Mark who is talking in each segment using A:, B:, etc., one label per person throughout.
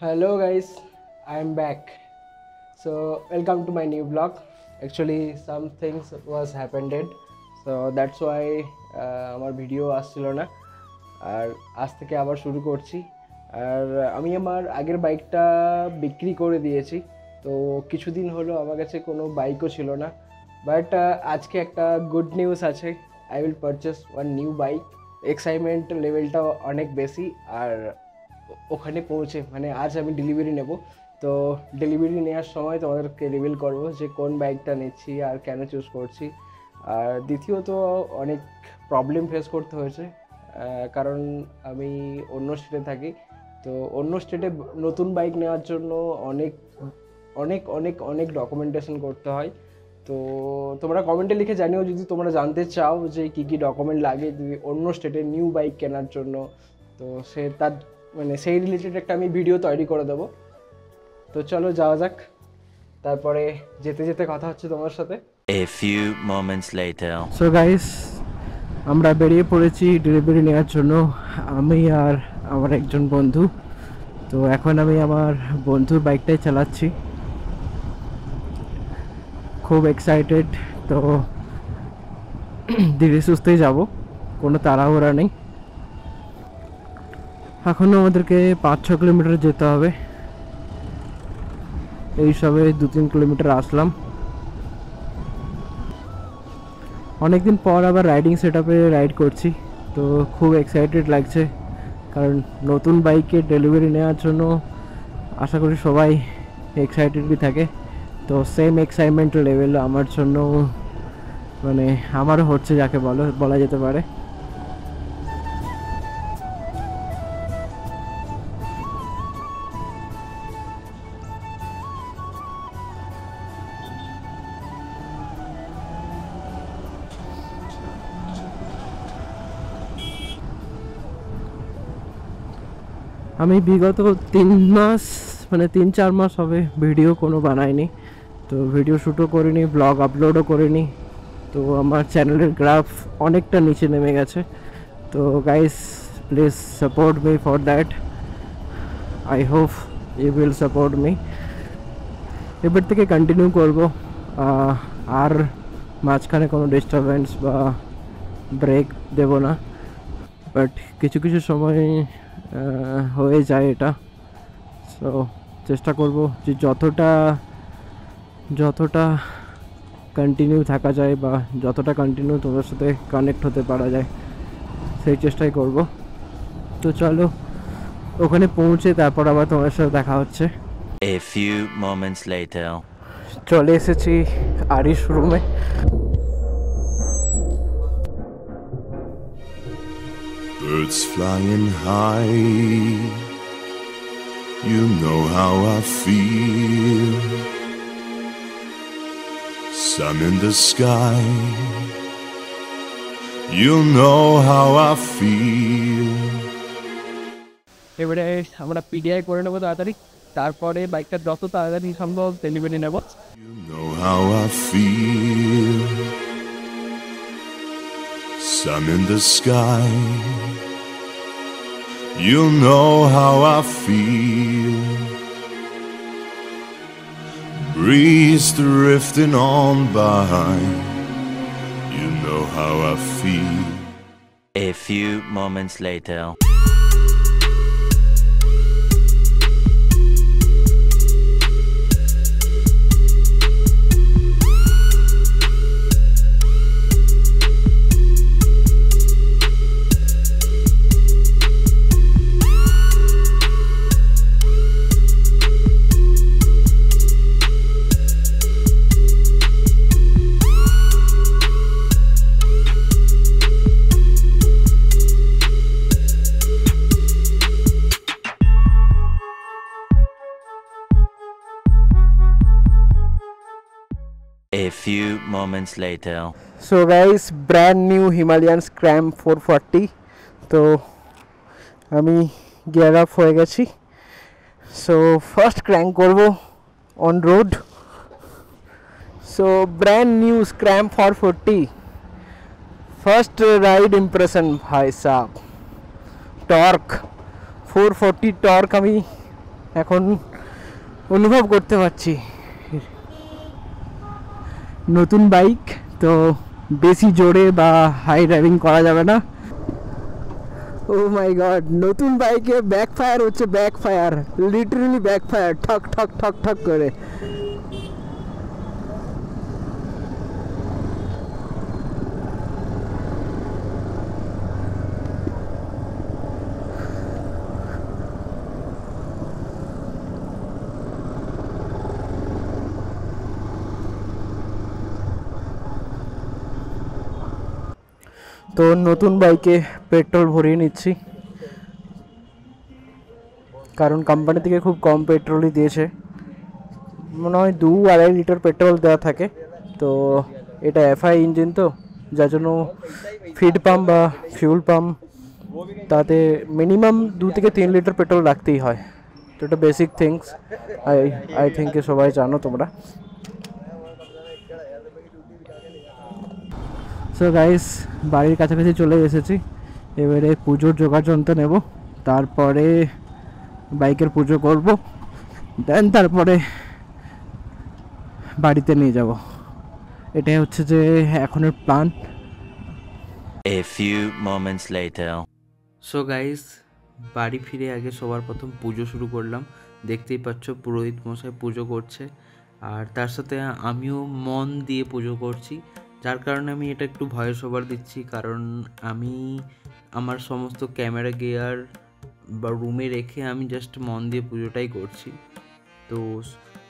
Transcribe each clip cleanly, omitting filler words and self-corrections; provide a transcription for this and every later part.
A: Hello guys, I am back. So welcome to my new vlog. Actually some things was happened, so that's why আমার video আসছিল না। আর আজ থেকে আবার শুরু করছি। আর আমি আমার আগের বাইকটা বিক্রি করে দিয়েছি, তো কিছুদিন হলো আমার কাছে কোনো বাইকও ছিল না। বাট আজকে একটা গুড নিউজ আছে, I will purchase one knew bike. Excitement লেভেলটা অনেক বেশি। আর ওখানে পৌঁছে মানে আজ আমি ডেলিভারি নেব, তো ডেলিভারি নেওয়ার সময় তোমাদেরকে রিভিল করব যে কোন বাইকটা নিচ্ছি আর কেন চুজ করছি। আর দ্বিতীয়ত অনেক প্রবলেম ফেস করতে হয়েছে, কারণ আমি অন্য স্টেটে থাকি। তো অন্য স্টেটে নতুন বাইক নেওয়ার জন্য অনেক অনেক অনেক অনেক ডকুমেন্টেশন করতে হয়। তো তোমরা কমেন্টে লিখে জানিও যদি তোমরা জানতে চাও যে কী কী ডকুমেন্ট লাগে যদি অন্য স্টেটে নিউ বাইক কেনার জন্য। তো তার মানে সেই রিলেটেড একটা আমি ভিডিও তৈরি করে দেবো। তো চলো যাওয়া যাক, তারপরে যেতে যেতে কথা হচ্ছে তোমার সাথে।
B: A few moments later.
A: So guys, আমরা বেরিয়ে পড়েছি ডেলিভারি নেওয়ার জন্য, আমি আর আমার একজন বন্ধু। তো এখন আমি আমার বন্ধুর বাইকটাই চালাচ্ছি, খুব এক্সাইটেড। তো ধীরে সুস্থেই যাব, কোনো তাড়াহুড়া নেই। এখনও আমাদেরকে 5-6 কিলোমিটার যেতে হবে। এই সবে 2-3 কিলোমিটার আসলাম। অনেকদিন পর আবার রাইডিং সেট আপে রাইড করছি, তো খুব এক্সাইটেড লাগছে। কারণ নতুন বাইকে ডেলিভারি নেওয়ার জন্য আশা করি সবাই এক্সাইটেডই থাকে। তো সেম এক্সাইটমেন্ট লেভেল আমার জন্য মানে আমারও হচ্ছে, যাকে বলা যেতে পারে। আমি বিগত 3 মাস মানে 3-4 মাস হবে ভিডিও কোনো বানাইনি, তো ভিডিও শ্যুটও করিনি, ব্লগ আপলোডও করিনি। তো আমার চ্যানেলের গ্রাফ অনেকটা নিচে নেমে গেছে। তো guys please support me for that, I hope you will support me. এবার থেকে কন্টিনিউ করব, আর মাঝখানে কোনো ডিস্টারবেন্স বা ব্রেক দেব না। বাট কিছু কিছু সময় হয়ে যায় এটা। সো চেষ্টা করব যে যতটা কন্টিনিউ থাকা যায় বা যতটা কন্টিনিউ তোমার সাথে কানেক্ট হতে পারা যায় সেই চেষ্টাই করব। তো চলো ওখানে পৌঁছে তারপর আবার তোমার সাথে দেখা হচ্ছে।
B: A few moments later.
A: চলে এসেছি আরিশ রুমে।
C: Birds flying high, you know how I feel. Sun in the sky, you know how I feel.
A: এবারে আমরা পিডিআই করে নেবো তাড়াতাড়ি, তারপরে বাইকটা যত তাড়াতাড়ি সম্ভব ডেলিভারি নেব।
C: You know how I feel. Sun in the sky, you know how I feel. Breeze drifting on by, you know how I feel.
B: A few moments later. A few moments later.
A: So guys, brand new Himalayan Scram 440। তো আমি gear up হয়ে গেছি। So first crank করব on road. So brand new Scram 440, first ride impression ভাই সাহ। Torque 440 torque আমি এখন অনুভব করতে পারছি। নতুন বাইক তো বেশি জোরে বা হাই ড্রাইভিং করা যাবে না। ও মাই গড, নতুন বাইকে ব্যাকফায়ার হচ্ছে, ব্যাকফায়ার, লিটারালি ব্যাকফায়ার, ঠক ঠক ঠক ঠক করে। তো নতুন বাইকে পেট্রোল ভরিয়ে নিচ্ছি, কারণ কোম্পানি থেকে খুব কম পেট্রোলই দিয়েছে, মনে হয় 2-2.5 লিটার পেট্রোল দেওয়া থাকে। তো এটা এফআই ইঞ্জিন, তো যার জন্য ফিড পাম্প বা ফিউল পাম্প তাতে মিনিমাম 2 থেকে 3 লিটার পেট্রোল রাখতেই হয়। তো এটা বেসিক থিংস, আই থিঙ্ক সবাই জানো তোমরা। সো গাইস, বাড়ির কাছাকাছি চলে এসেছি, এবারে পুজোর জোগাড় যন্ত্র নেব, তারপরে বাইকের পুজো করব, দেন তারপরে বাড়িতে নিয়ে যাব। এটাই হচ্ছে যে এখনের plan.
B: A few moments later.
D: So guys, বাড়ি ফিরে আগে সবার প্রথম পুজো শুরু করলাম। দেখতেই পাচ্ছ পুরোহিত মশাই পুজো করছে, আর তার সাথে আমিও মন দিয়ে পুজো করছি, যার কারণে আমি এটা একটু ভয়েস ওভার দিচ্ছি, কারণ আমি আমার সমস্ত ক্যামেরা গিয়ার বা রুমে রেখে আমি জাস্ট মন দিয়ে পুজোটাই করছি। তো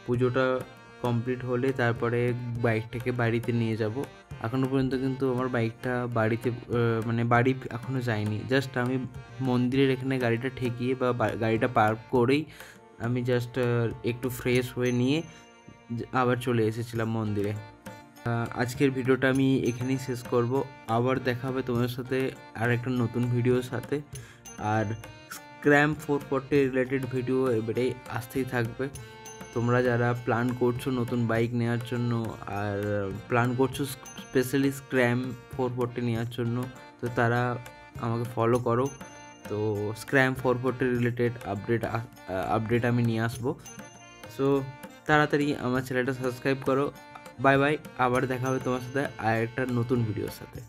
D: পুজোটা কমপ্লিট হলে তারপরে বাইকটাকে বাড়িতে নিয়ে যাব। এখনও পর্যন্ত কিন্তু আমার বাইকটা বাড়িতে মানে বাড়ি এখনও যায়নি, জাস্ট আমি মন্দিরের এখানে গাড়িটা ঠেকিয়ে বা গাড়িটা পার্ক করেই আমি জাস্ট একটু ফ্রেশ হয়ে নিয়ে আবার চলে এসেছিলাম মন্দিরে। আজকের ভিডিওটা আমি এখানেই শেষ করব, আবার দেখা হবে তোমার সাথে আর একটা নতুন ভিডিওর সাথে। আর স্ক্র্যাম 440 রিলেটেড ভিডিও এবারে আসতেই থাকবে। তোমরা যারা প্ল্যান করছো নতুন বাইক নেওয়ার জন্য, আর প্ল্যান করছো স্পেশালি স্ক্র্যাম 440 নেওয়ার জন্য, তো তারা আমাকে ফলো করো। তো স্ক্র্যাম 440 রিলেটেড আপডেট আমি নিয়ে আসবো। সো তাড়াতাড়ি আমার চ্যানেলটা সাবস্ক্রাইব করো। বাই বাই, আবার দেখা হবে তোমার সাথে আর একটা নতুন ভিডিওর সাথে।